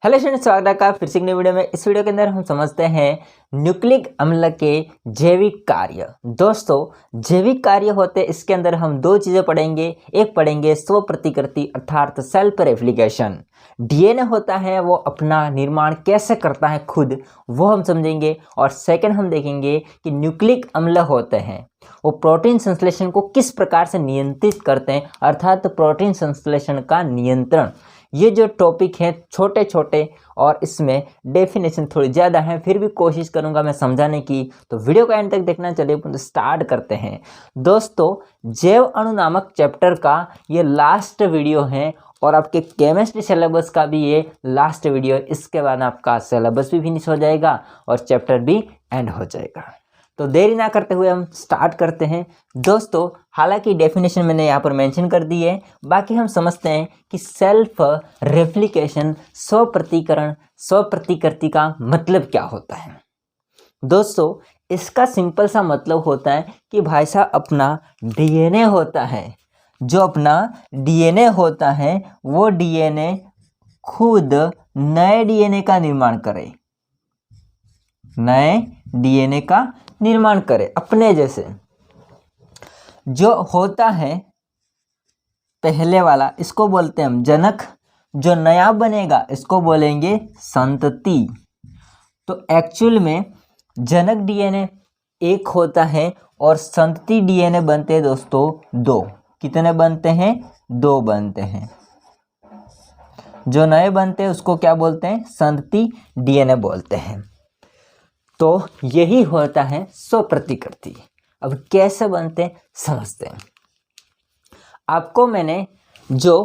Hello students, स्वागत है आपका फिर से एक नई वीडियो में। इस वीडियो के अंदर हम समझते हैं न्यूक्लिक अम्ल के जैविक कार्य। दोस्तों, जैविक कार्य होते हैं, इसके अंदर हम दो चीज़ें पढ़ेंगे। एक पढ़ेंगे स्व प्रतिकृति अर्थात सेल्फ रेप्लिकेशन। डीएनए होता है वो अपना निर्माण कैसे करता है खुद, वो हम समझेंगे। और सेकंड हम देखेंगे कि न्यूक्लिक अम्ल होते हैं वो प्रोटीन संश्लेषण को किस प्रकार से नियंत्रित करते हैं, अर्थात प्रोटीन संश्लेषण का नियंत्रण। ये जो टॉपिक है छोटे छोटे और इसमें डेफिनेशन थोड़ी ज़्यादा है, फिर भी कोशिश करूंगा मैं समझाने की, तो वीडियो को एंड तक देखना। चलिए तो स्टार्ट करते हैं। दोस्तों, जैव अणु नामक चैप्टर का ये लास्ट वीडियो है और आपके केमिस्ट्री सिलेबस का भी ये लास्ट वीडियो है। इसके बाद आपका सिलेबस भी फिनिश हो जाएगा और चैप्टर भी एंड हो जाएगा। तो देरी ना करते हुए हम स्टार्ट करते हैं। दोस्तों, हालांकि डेफिनेशन मैंने यहाँ पर मेंशन कर दी है, बाकी हम समझते हैं कि सेल्फ रेप्लिकेशन स्व प्रतिकृति का मतलब क्या होता है। दोस्तों, इसका सिंपल सा मतलब होता है कि भाई साहब अपना डीएनए होता है, जो अपना डीएनए होता है वो डीएनए खुद नए डीएनए का निर्माण करे, नए डीएनए का निर्माण करे अपने जैसे। जो होता है पहले वाला, इसको बोलते हैं हम जनक। जो नया बनेगा इसको बोलेंगे संतति। तो एक्चुअल में जनक डीएनए एक होता है और संतति डीएनए बनते हैं दोस्तों दो। कितने बनते हैं? दो बनते हैं। जो नए बनते हैं उसको क्या बोलते हैं? संतति डीएनए बोलते हैं। तो यही होता है स्व प्रतिकृति। अब कैसे बनते हैं समझते हैं। आपको मैंने जो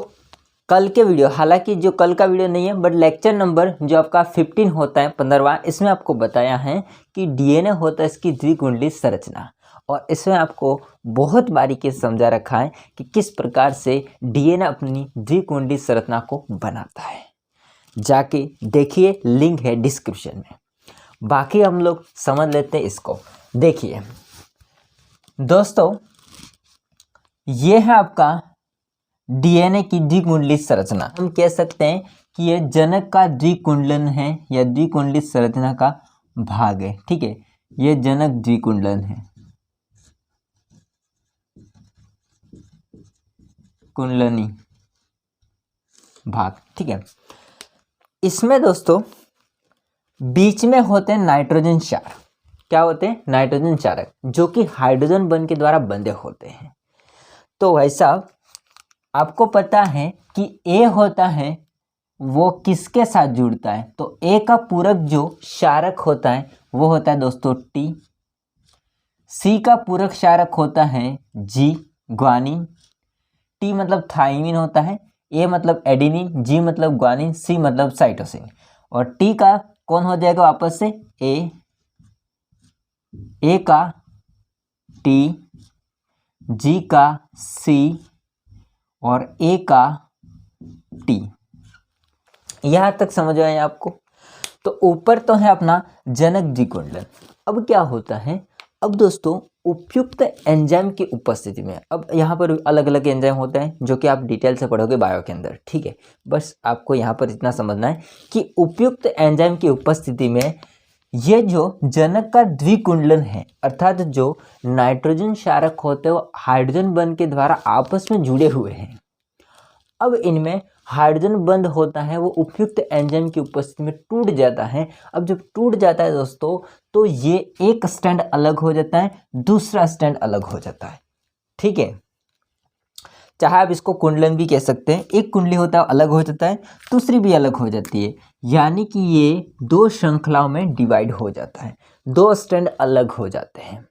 कल के वीडियो, हालांकि जो कल का वीडियो नहीं है बट लेक्चर नंबर जो आपका 15 होता है 15वां, इसमें आपको बताया है कि डीएनए होता है इसकी द्विकुंडलित संरचना। और इसमें आपको बहुत बारीकी से समझा रखा है कि किस प्रकार से डीएनए अपनी द्विकुंडलित संरचना को बनाता है। जाके देखिए, लिंक है डिस्क्रिप्शन में। बाकी हम लोग समझ लेते हैं इसको। देखिए दोस्तों, ये है आपका डीएनए की द्विकुंडलित संरचना। हम कह सकते हैं कि ये जनक का द्विकुंडलन है या द्विकुंडलित संरचना का भाग है। ठीक है, ये जनक द्विकुंडलन है, कुंडलनी भाग। ठीक है, इसमें दोस्तों बीच में होते हैं नाइट्रोजन क्षार। क्या होते हैं? नाइट्रोजन क्षारक, जो कि हाइड्रोजन बंध के द्वारा बंधे होते हैं। तो भाई साहब, आपको पता है कि ए होता है वो किसके साथ जुड़ता है? तो ए का पूरक जो क्षारक होता है वो होता है दोस्तों टी। सी का पूरक क्षारक होता है जी, ग्वानिन। टी मतलब थाइमिन होता है, ए मतलब एडिनिन, जी मतलब ग्वानिन, सी मतलब साइटोसिन। और टी का कौन हो जाएगा वापस से? ए का टी, जी का सी और ए का टी। यहां तक समझ आए आपको? तो ऊपर तो है अपना जनक द्विकुंडलन। अब क्या होता है? अब दोस्तों, उपयुक्त एंजाइम की उपस्थिति में, अब यहाँ पर अलग अलग एंजाइम होते हैं जो कि आप डिटेल से पढ़ोगे बायो के अंदर। ठीक है, बस आपको यहाँ पर इतना समझना है कि उपयुक्त एंजाइम की उपस्थिति में ये जो जनक का द्विकुंडलन है, अर्थात जो नाइट्रोजन क्षारक होते हैं वो हाइड्रोजन बंध के द्वारा आपस में जुड़े हुए हैं। अब इनमें हाइड्रोजन बंध होता है वो उपयुक्त एंजाइम की उपस्थिति में टूट जाता है। अब जब टूट जाता है दोस्तों, तो ये एक स्टैंड अलग हो जाता है, दूसरा स्टैंड अलग हो जाता है। ठीक है, चाहे आप इसको कुंडलन भी कह सकते हैं। एक कुंडली होता है अलग हो जाता है, दूसरी भी अलग हो जाती है, यानी कि ये दो श्रृंखलाओं में डिवाइड हो जाता है, दो स्टैंड अलग हो जाते हैं।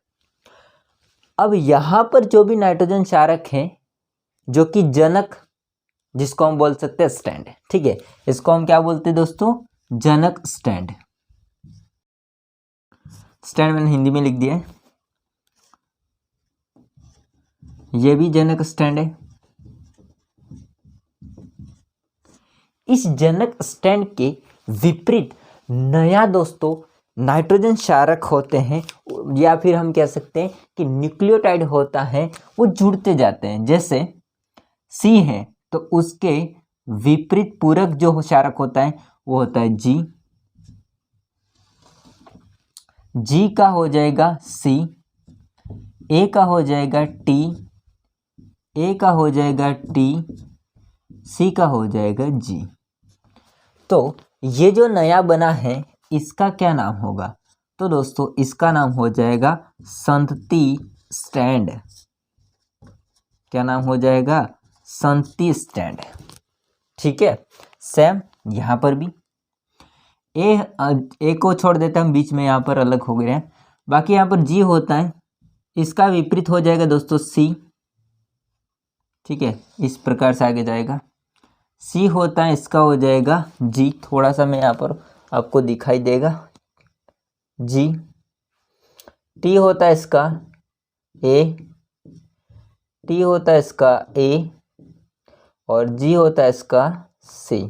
अब यहाँ पर जो भी नाइट्रोजन क्षारक है जो कि जनक, जिसको हम बोल सकते हैं स्टैंड। ठीक है, इसको हम क्या बोलते हैं दोस्तों? जनक स्टैंड। स्टैंड मैंने हिंदी में लिख दिया है, ये भी जनक स्टैंड है। इस जनक स्टैंड के विपरीत नया दोस्तों नाइट्रोजन क्षारक होते हैं, या फिर हम कह सकते हैं कि न्यूक्लियोटाइड होता है, वो जुड़ते जाते हैं। जैसे सी है तो उसके विपरीत पूरक जो क्षारक होता है वो होता है जी, जी का हो जाएगा सी, ए का हो जाएगा टी, ए का हो जाएगा टी, सी का हो जाएगा जी। तो ये जो नया बना है इसका क्या नाम होगा? तो दोस्तों इसका नाम हो जाएगा संतति स्टैंड। क्या नाम हो जाएगा? संतति स्टैंड। ठीक है, सेम यहाँ पर भी ए को छोड़ देते हम बीच में, यहाँ पर अलग हो गए हैं। बाकी यहाँ पर जी होता है, इसका विपरीत हो जाएगा दोस्तों सी। ठीक है, इस प्रकार से आगे जाएगा। सी होता है, इसका हो जाएगा जी। थोड़ा सा मैं यहाँ पर आपको दिखाई देगा जी। टी होता है इसका ए, टी होता है इसका ए, और जी होता है इसका सी।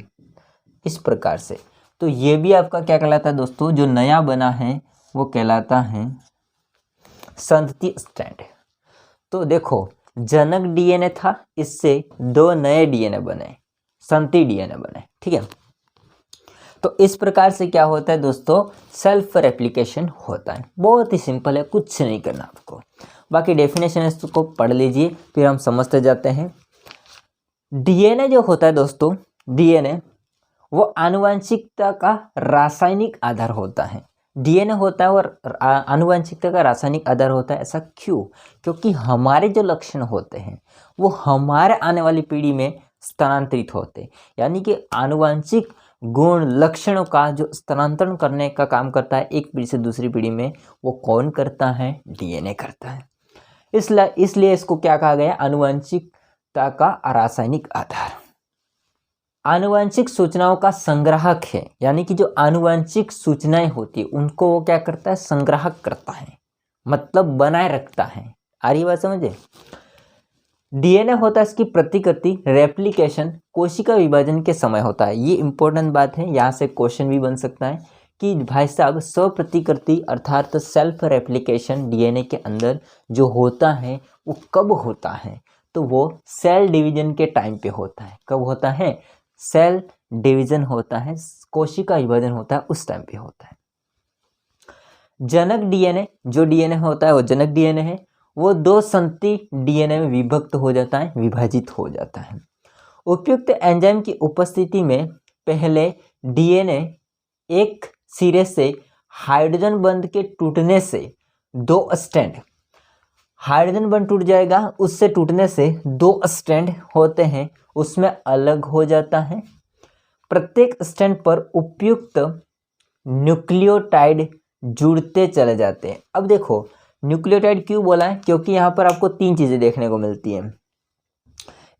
इस प्रकार से तो ये भी आपका क्या कहलाता है दोस्तों? जो नया बना है वो कहलाता है संतति स्टैंड। तो देखो जनक डीएनए था, इससे 2 नए डीएनए बने, संतति डीएनए बने। ठीक है, तो इस प्रकार से क्या होता है दोस्तों? सेल्फ रेप्लिकेशन होता है। बहुत ही सिंपल है, कुछ नहीं करना आपको। बाकी डेफिनेशन इसको पढ़ लीजिए, फिर हम समझते जाते हैं। डीएनए जो होता है दोस्तों, डीएनए वो आनुवंशिकता का रासायनिक आधार होता है। डीएनए होता है और आनुवंशिकता का रासायनिक आधार होता है। ऐसा क्यों? क्योंकि हमारे जो लक्षण होते हैं वो हमारे आने वाली पीढ़ी में स्थानांतरित होते हैं। यानी कि आनुवंशिक गुण लक्षणों का जो स्थानांतरण करने का काम करता है एक पीढ़ी से दूसरी पीढ़ी में, वो कौन करता है? डीएनए करता है। इसलिए इसको क्या कहा गया? आनुवंशिकता का रासायनिक आधार। आनुवंशिक सूचनाओं का संग्राहक है, यानी कि जो आनुवंशिक सूचनाएं होती है उनको वो क्या करता है? संग्राहक करता है, मतलब बनाए रखता है। आ रही बात समझे? डीएनए होता है इसकी प्रतिकृति, रेप्लिकेशन कोशिका विभाजन के समय होता है। ये इंपॉर्टेंट बात है, यहाँ से क्वेश्चन भी बन सकता है कि भाई साहब स्वप्रतिकृति अर्थात सेल्फ रेप्लिकेशन डीएनए के अंदर जो होता है वो कब होता है? तो वो सेल डिवीजन के टाइम पे होता है। कब होता है? सेल डिवीजन होता है, कोशिका विभाजन होता है, उस टाइम पे होता है। जनक डीएनए, जो डीएनए होता है वो जनक डीएनए है, वो 2 संतति डीएनए में विभक्त हो जाता है, विभाजित हो जाता है। उपयुक्त एंजाइम की उपस्थिति में पहले डीएनए एक सिरे से हाइड्रोजन बंध के टूटने से 2 स्ट्रैंड, हाइड्रोजन बंध टूट जाएगा, उससे टूटने से 2 स्ट्रैंड होते हैं, उसमें अलग हो जाता है। प्रत्येक स्ट्रैंड पर उपयुक्त न्यूक्लियोटाइड जुड़ते चले जाते हैं। अब देखो न्यूक्लियोटाइड क्यों बोला है? क्योंकि यहाँ पर आपको 3 चीज़ें देखने को मिलती हैं।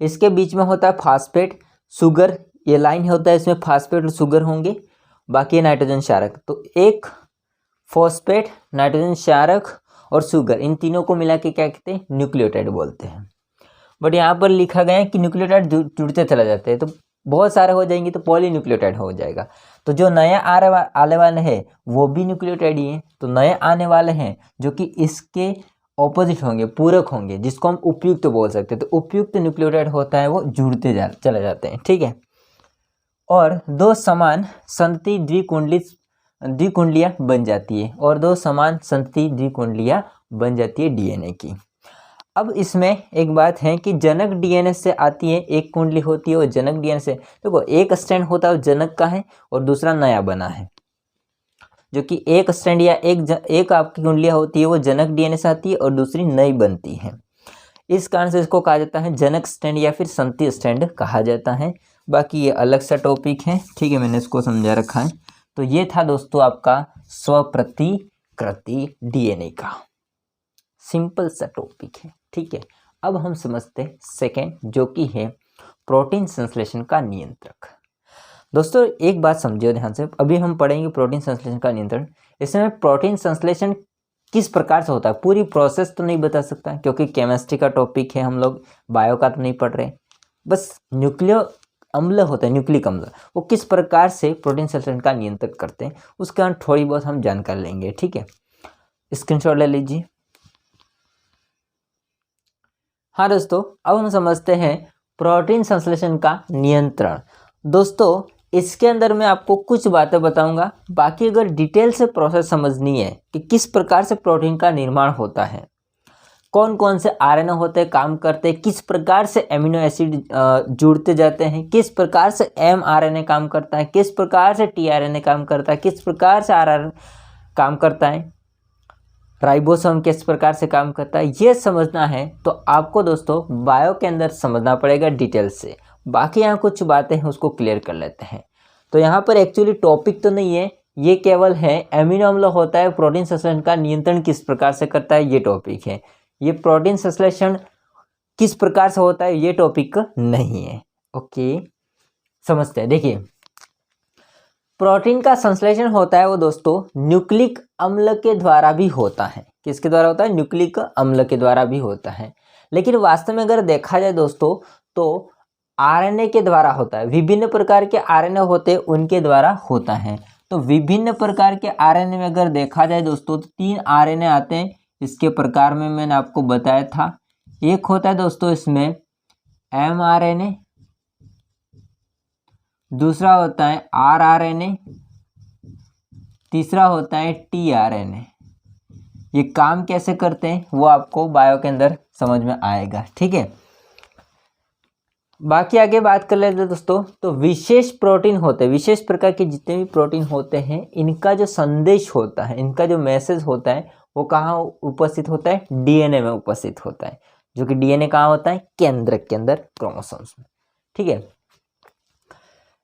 इसके बीच में होता है फास्फेट, शुगर, ये लाइन होता है, इसमें फास्फेट और शुगर होंगे, बाकी नाइट्रोजन क्षारक। तो एक फॉस्फेट, नाइट्रोजन क्षारक और शुगर, इन तीनों को मिला के क्या कहते हैं? न्यूक्लियोटाइड बोलते हैं। बट यहाँ पर लिखा गया है कि न्यूक्लियोटाइड जुड़ते चले जाते हैं, तो बहुत सारे हो जाएंगे तो पॉलीन्यूक्लियोटाइड हो जाएगा। तो जो नए आने वाले हैं वो भी न्यूक्लियोटाइड ही हैं। तो नए आने वाले हैं जो कि इसके ऑपोजिट होंगे, पूरक होंगे, जिसको हम उपयुक्त बोल सकते हैं। तो उपयुक्त न्यूक्लियोटाइड होता है वो जुड़ते चले जाते हैं। ठीक है, और 2 समान संतति द्विकुंडलियां बन जाती है, और 2 समान संतति द्विकुंडलियां बन जाती है डीएनए की। अब इसमें एक बात है कि जनक डीएनए से आती है, एक कुंडली होती है, और जनक डीएनए से देखो एक स्ट्रैंड होता है वो जनक का है और दूसरा नया बना है। जो कि एक स्ट्रैंड या एक आपकी कुंडलियां होती है वो जनक डीएनए से आती है और दूसरी नई बनती है। इस कारण से इसको कहा जाता है जनक स्ट्रैंड या फिर संतति स्ट्रैंड कहा जाता है। बाकी ये अलग सा टॉपिक है। ठीक है, मैंने इसको समझा रखा है। तो ये था दोस्तों आपका स्वप्रतिकृति डीएनए का सिंपल सा टॉपिक है। ठीक है, अब हम समझते हैं सेकेंड, जो कि है प्रोटीन संश्लेषण का नियंत्रक। दोस्तों एक बात समझिए ध्यान से, अभी हम पढ़ेंगे प्रोटीन संश्लेषण का नियंत्रण। इसमें प्रोटीन संश्लेषण किस प्रकार से होता है पूरी प्रोसेस तो नहीं बता सकता, क्योंकि केमिस्ट्री का टॉपिक है, हम लोग बायो का तो नहीं पढ़ रहे। बस न्यूक्लियो अम्ल होता है, न्यूक्लिक अम्ल, वो किस प्रकार से प्रोटीन संश्लेषण का नियंत्रण करते हैं उसके कारण थोड़ी बहुत हम जानकारी लेंगे। ठीक है, स्क्रीनशॉट ले लीजिए। हाँ दोस्तों, अब हम समझते हैं प्रोटीन संश्लेषण का नियंत्रण। दोस्तों इसके अंदर मैं आपको कुछ बातें बताऊंगा। बाकी अगर डिटेल से प्रोसेस समझनी है कि किस प्रकार से प्रोटीन का निर्माण होता है, कौन कौन से आरएनए होते हैं, काम करते हैं, किस प्रकार से एमिनो एसिड जुड़ते जाते हैं, किस प्रकार से एमआरएनए काम करता है, किस प्रकार से टीआरएनए काम करता है, किस प्रकार से आरआरएनए काम करता है, राइबोसोम किस प्रकार से काम करता है, ये समझना है तो आपको दोस्तों बायो के अंदर समझना पड़ेगा डिटेल से। बाकी यहाँ कुछ बातें हैं उसको क्लियर कर लेते हैं। तो यहाँ पर एक्चुअली टॉपिक तो नहीं है, ये केवल है एमिनो अम्ल होता है प्रोटीन संश्लेषण का नियंत्रण किस प्रकार से करता है, ये टॉपिक है। ये प्रोटीन संश्लेषण किस प्रकार से होता है ये टॉपिक नहीं है। ओके, समझते हैं। देखिए, प्रोटीन का संश्लेषण होता है वो दोस्तों न्यूक्लिक अम्ल के द्वारा भी होता है। किसके द्वारा होता है? न्यूक्लिक अम्ल के द्वारा भी होता है। लेकिन वास्तव में अगर देखा जाए दोस्तों तो आरएनए के द्वारा होता है। विभिन्न प्रकार के आरएनए होते हैं उनके द्वारा होता है। तो विभिन्न प्रकार के आरएनए में अगर देखा जाए दोस्तों तो 3 आरएनए आते हैं। इसके प्रकार में मैंने आपको बताया था। एक होता है दोस्तों इसमें एमआरएनए, दूसरा होता है आरआरएनए, तीसरा होता है टीआरएनए। ये काम कैसे करते हैं वो आपको बायो के अंदर समझ में आएगा, ठीक है। बाकी आगे बात कर लेते हैं दोस्तों। तो विशेष प्रोटीन होते हैं, विशेष प्रकार के जितने भी प्रोटीन होते हैं, इनका जो संदेश होता है, इनका जो मैसेज होता है वो कहाँ उपस्थित होता है? डीएनए में उपस्थित होता है। जो कि डीएनए कहाँ होता है? केंद्रक के अंदर, क्रोमोसोम्स में, ठीक है।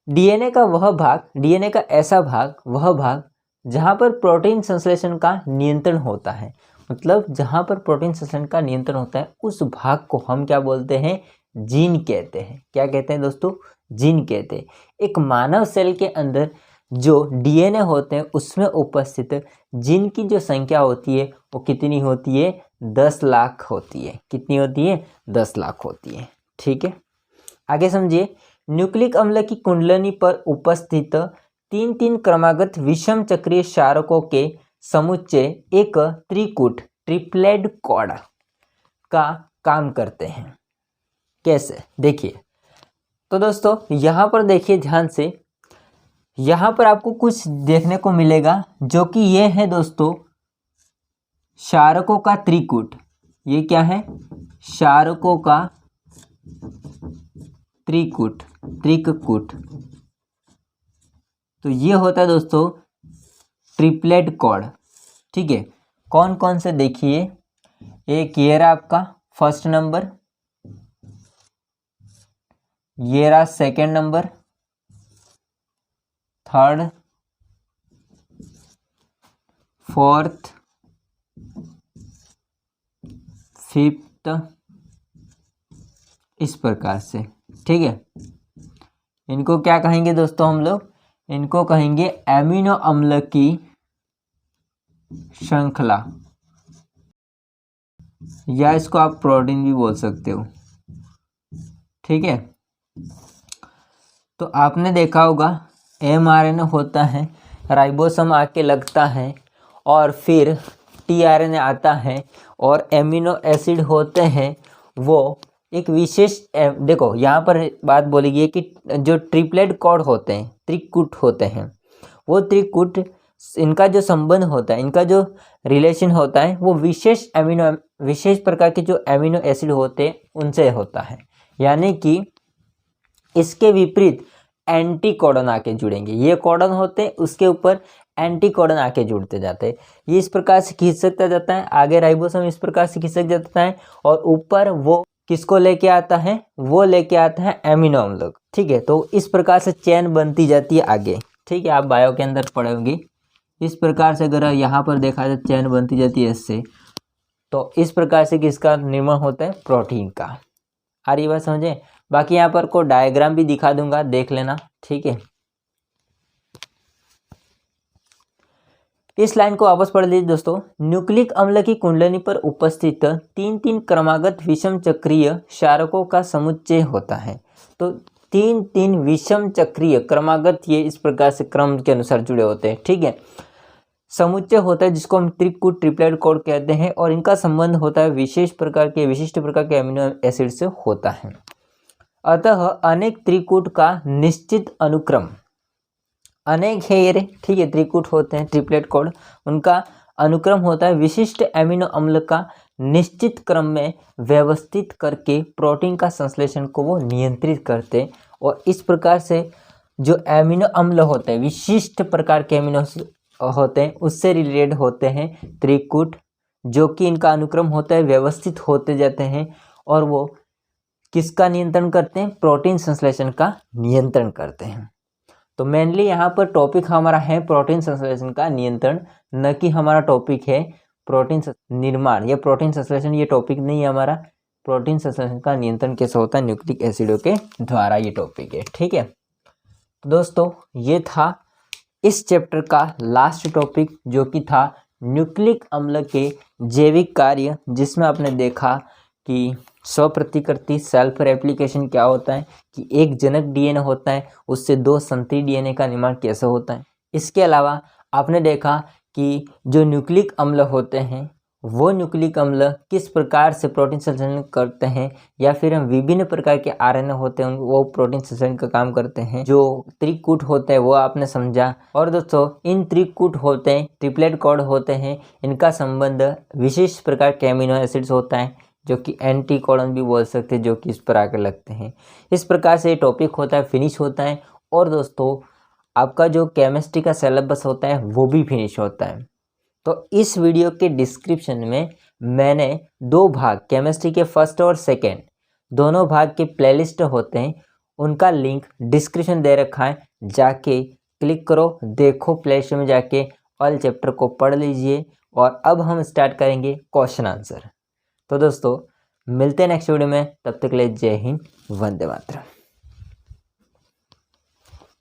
डीएनए का वह भाग, डीएनए का ऐसा भाग, वह भाग जहाँ पर प्रोटीन संश्लेषण का नियंत्रण होता है। मतलब जहाँ पर प्रोटीन संश्लेषण का नियंत्रण होता है उस भाग को हम क्या बोलते हैं? जीन कहते हैं। क्या कहते हैं दोस्तों? जीन कहते हैं। एक मानव सेल के अंदर जो डीएनए होते हैं उसमें उपस्थित जीन की जो संख्या होती है वो कितनी होती है? 10 लाख होती है। कितनी होती है? 10 लाख होती है, ठीक है। आगे समझिए। न्यूक्लिक अम्ल की कुंडलनी पर उपस्थित 3 क्रमागत विषम चक्रीय क्षारकों के समुच्चय एक त्रिकूट ट्रिप्लेट कॉर्ड का काम करते हैं। कैसे? देखिए, तो दोस्तों यहाँ पर देखिए ध्यान से, यहाँ पर आपको कुछ देखने को मिलेगा जो कि ये है दोस्तों क्षारकों का त्रिकूट। ये क्या है? क्षारकों का त्रिकूट, त्रिककूट। तो ये होता है दोस्तों ट्रिप्लेट कॉर्ड, ठीक है। कौन कौन से? देखिए, एक ये रहा आपका फर्स्ट नंबर, ये रहा second number, third, fourth, fifth, इस प्रकार से, ठीक है। इनको क्या कहेंगे दोस्तों हम लोग? इनको कहेंगे एमिनो अम्ल की श्रृंखला, या इसको आप प्रोटीन भी बोल सकते हो, ठीक है। तो आपने देखा होगा एमआरएनए होता है, राइबोसोम आके लगता है और फिर टीआरएनए आता है और एमिनो एसिड होते हैं वो एक विशेष देखो यहाँ पर बात बोली गई है कि जो ट्रिप्लेट कॉर्ड होते हैं, त्रिकूट होते हैं, वो त्रिकूट इनका जो संबंध होता है, इनका जो रिलेशन होता है वो विशेष प्रकार के जो एमिनो एसिड होते हैं उनसे होता है। यानी कि इसके विपरीत एंटी कोडन आके जुड़ेंगे। ये कोडन होते हैं, उसके ऊपर एंटी कोडन आके जुड़ते जाते हैं। ये इस प्रकार से खींच सकता जाता है, आगे राइबोसोम इस प्रकार से खींच सकता जाता है और ऊपर वो किसको लेके आता है? वो लेके आता है एमिनो अम्ल, ठीक है। तो इस प्रकार से चेन बनती जाती है आगे, ठीक है। आप बायो के अंदर पढ़े होंगे इस प्रकार से। अगर यहाँ पर देखा जाए चेन बनती जाती है इससे, तो इस प्रकार से किसका निर्माण होता है? प्रोटीन का। आ रही बात समझे? बाकी यहाँ पर को डायग्राम भी दिखा दूंगा, देख लेना, ठीक है। इस लाइन को वापस पढ़ लीजिए दोस्तों। न्यूक्लिक अम्ल की कुंडली पर उपस्थित 3 क्रमागत विषम चक्रीय क्षारकों का समुच्चय होता है। तो 3 विषम चक्रीय क्रमागत, ये इस प्रकार से क्रम के अनुसार जुड़े होते हैं, ठीक है। समुच्चय होता है जिसको हम त्रिकूट ट्रिप्लेट कॉर्ड कहते हैं और इनका संबंध होता है विशिष्ट प्रकार के एमिनो एसिड से होता है। अतः अनेक त्रिकूट का निश्चित अनुक्रम, अनेक है ये, ठीक है, त्रिकूट होते हैं, ट्रिपलेट कोड, उनका अनुक्रम होता है विशिष्ट एमिनो अम्ल का निश्चित क्रम में व्यवस्थित करके प्रोटीन का संश्लेषण को वो नियंत्रित करते हैं। और इस प्रकार से जो एमिनो अम्ल होते हैं, विशिष्ट प्रकार के एमिनो होते हैं, उससे रिलेटेड होते हैं त्रिकूट, जो कि इनका अनुक्रम होता है व्यवस्थित होते जाते हैं और वो किसका नियंत्रण करते हैं, प्रोटीन संश्लेषण का नियंत्रण करते हैं। तो मेनली यहाँ पर टॉपिक हमारा है प्रोटीन संश्लेषण का नियंत्रण, न कि हमारा टॉपिक है प्रोटीन निर्माण या प्रोटीन संश्लेषण, ये टॉपिक नहीं है हमारा। प्रोटीन संश्लेषण का नियंत्रण कैसे होता है न्यूक्लिक एसिडों के द्वारा, ये टॉपिक है, ठीक है। तो दोस्तों ये था इस चैप्टर का लास्ट टॉपिक, जो कि था न्यूक्लिक अम्ल के जैविक कार्य, जिसमें आपने देखा कि स्वप्रतिकृति सेल्फ रेप्लिकेशन क्या होता है, कि एक जनक डीएनए होता है, उससे 2 संतरी डीएनए का निर्माण कैसे होता है। इसके अलावा आपने देखा कि जो न्यूक्लिक अम्ल होते हैं वो न्यूक्लिक अम्ल किस प्रकार से प्रोटीन संश्लेषण करते हैं, या फिर हम विभिन्न प्रकार के आरएनए होते हैं वो प्रोटीन संश्लेषण का काम करते हैं। जो त्रिकूट होते हैं वो आपने समझा। और दोस्तों इन त्रिकूट होते हैं, ट्रिपलेट कोड होते हैं, इनका संबंध विशेष प्रकार के एमिनो एसिड्स होता है, जो कि एंटी कोडन भी बोल सकते हैं, जो कि इस पर आकर लगते हैं। इस प्रकार से ये टॉपिक होता है, फिनिश होता है। और दोस्तों आपका जो केमिस्ट्री का सिलेबस होता है वो भी फिनिश होता है। तो इस वीडियो के डिस्क्रिप्शन में मैंने 2 भाग, केमिस्ट्री के फर्स्ट और सेकेंड दोनों भाग के प्लेलिस्ट होते हैं, उनका लिंक डिस्क्रिप्शन दे रखा है, जाके क्लिक करो, देखो प्लेलिस्ट में जाके ऑल चैप्टर को पढ़ लीजिए। और अब हम स्टार्ट करेंगे क्वेश्चन आंसर। तो दोस्तों मिलते हैं नेक्स्ट वीडियो में, तब तक के लिए जय हिंद, वंदे मातरम।